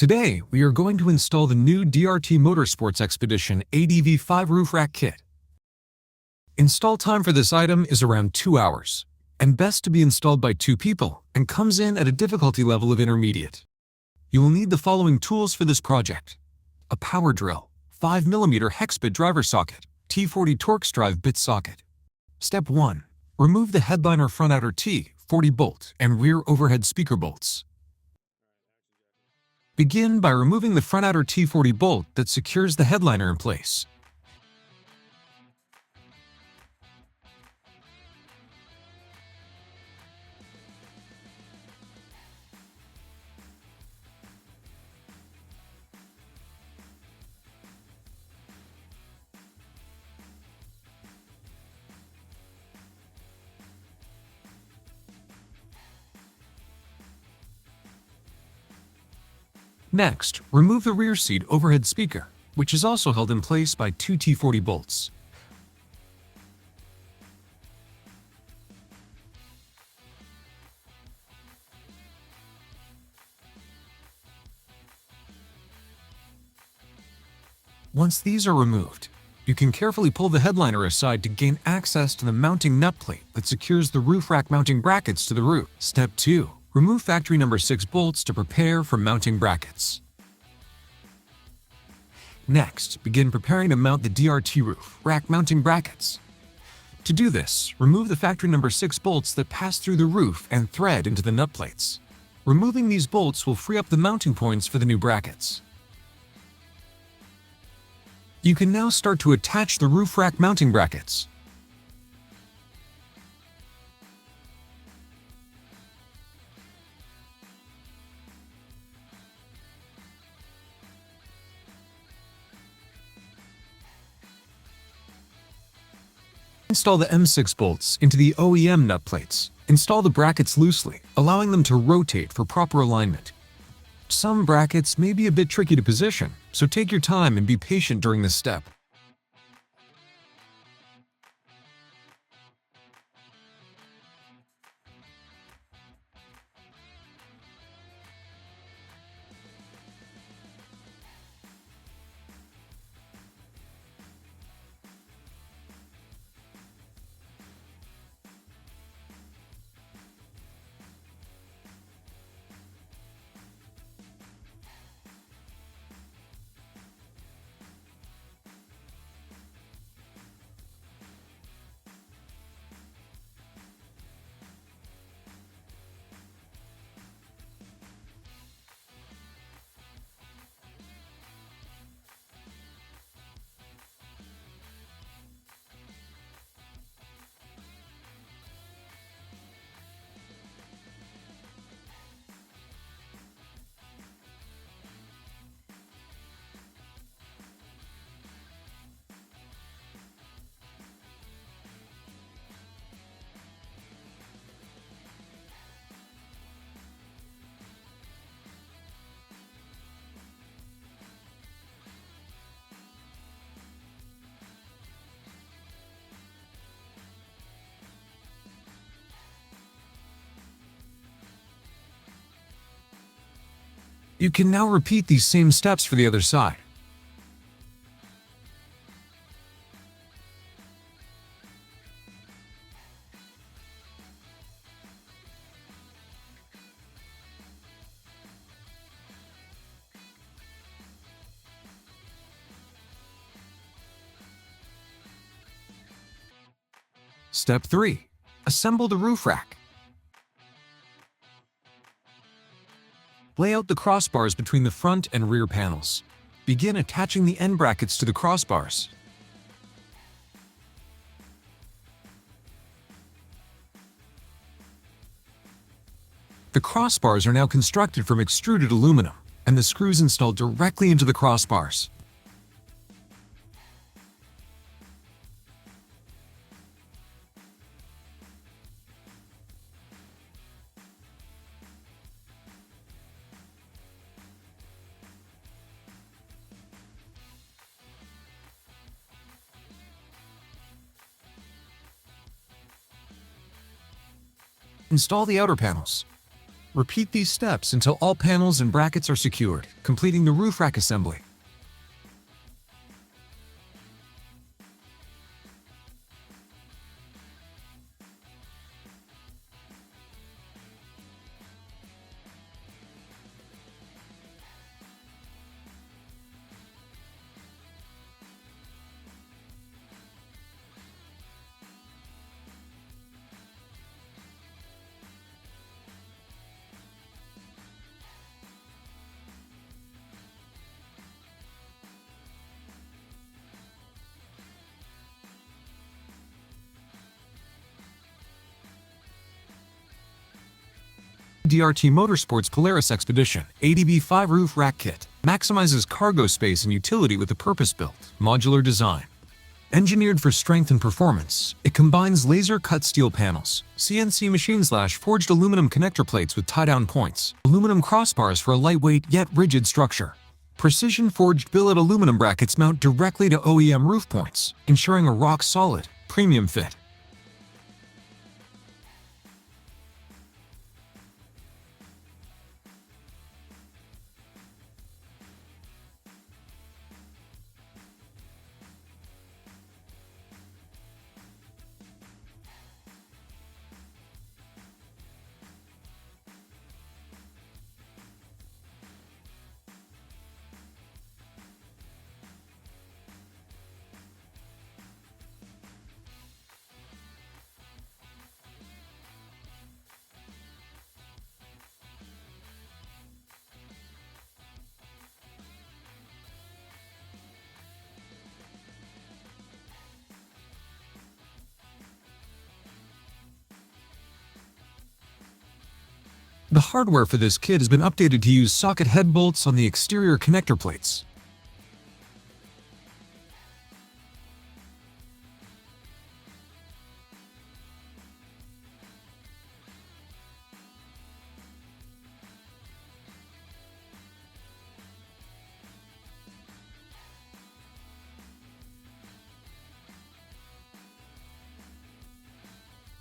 Today, we are going to install the new DRT Motorsports XPEDITION ADV 5 roof rack kit. Install time for this item is around 2 hours, and best to be installed by 2 people, and comes in at a difficulty level of intermediate. You will need the following tools for this project: a power drill, 5mm hex bit driver socket, T40 Torx drive bit socket. Step 1. Remove the headliner front outer T40 bolt and rear overhead speaker bolts. Begin by removing the front outer T40 bolt that secures the headliner in place. Next, remove the rear seat overhead speaker, which is also held in place by 2 T40 bolts. Once these are removed, you can carefully pull the headliner aside to gain access to the mounting nut plate that secures the roof rack mounting brackets to the roof. Step 2. Remove factory number 6 bolts to prepare for mounting brackets. Next, begin preparing to mount the DRT roof rack mounting brackets. To do this, remove the factory number 6 bolts that pass through the roof and thread into the nut plates. Removing these bolts will free up the mounting points for the new brackets. You can now start to attach the roof rack mounting brackets. Install the M6 bolts into the OEM nut plates. Install the brackets loosely, allowing them to rotate for proper alignment. Some brackets may be a bit tricky to position, so take your time and be patient during this step. You can now repeat these same steps for the other side. Step 3. Assemble the roof rack. Lay out the crossbars between the front and rear panels. Begin attaching the end brackets to the crossbars. The crossbars are now constructed from extruded aluminum, and the screws installed directly into the crossbars. Install the outer panels. Repeat these steps until all panels and brackets are secured, completing the roof rack assembly. DRT Motorsports Polaris XPEDITION ADV 5 Roof Rack Kit maximizes cargo space and utility with a purpose-built, modular design. Engineered for strength and performance, it combines laser-cut steel panels, CNC-machined/forged aluminum connector plates with tie-down points, aluminum crossbars for a lightweight yet rigid structure. Precision-forged billet aluminum brackets mount directly to OEM roof points, ensuring a rock-solid, premium fit. The hardware for this kit has been updated to use socket head bolts on the exterior connector plates.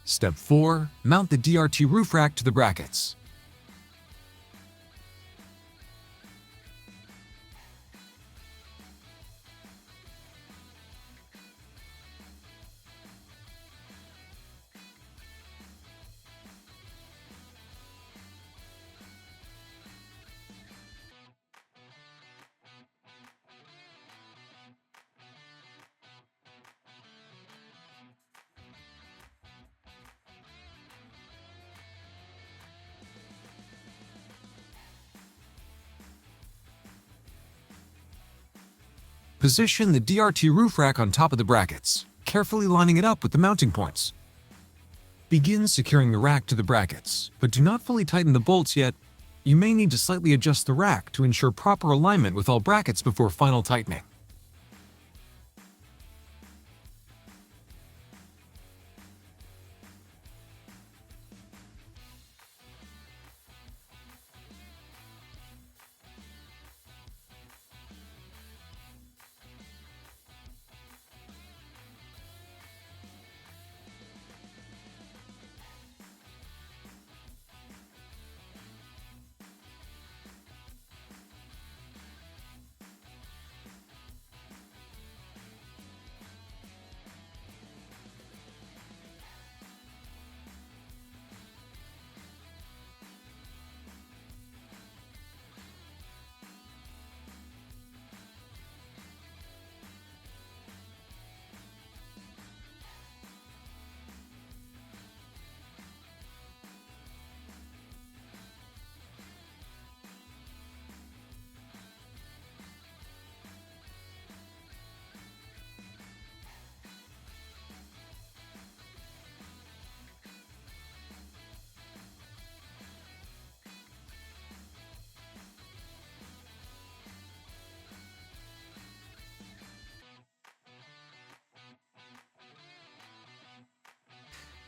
Step 4. Mount the DRT roof rack to the brackets. Position the DRT roof rack on top of the brackets, carefully lining it up with the mounting points. Begin securing the rack to the brackets, but do not fully tighten the bolts yet. You may need to slightly adjust the rack to ensure proper alignment with all brackets before final tightening.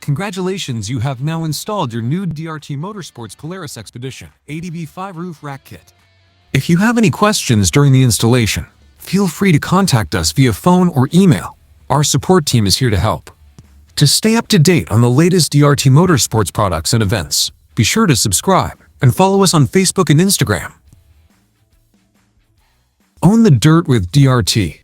Congratulations, you have now installed your new DRT Motorsports Polaris XPEDITION ADV 5 Roof Rack Kit. If you have any questions during the installation, feel free to contact us via phone or email. Our support team is here to help. To stay up to date on the latest DRT Motorsports products and events, be sure to subscribe. and follow us on Facebook and Instagram. Own the dirt with DRT.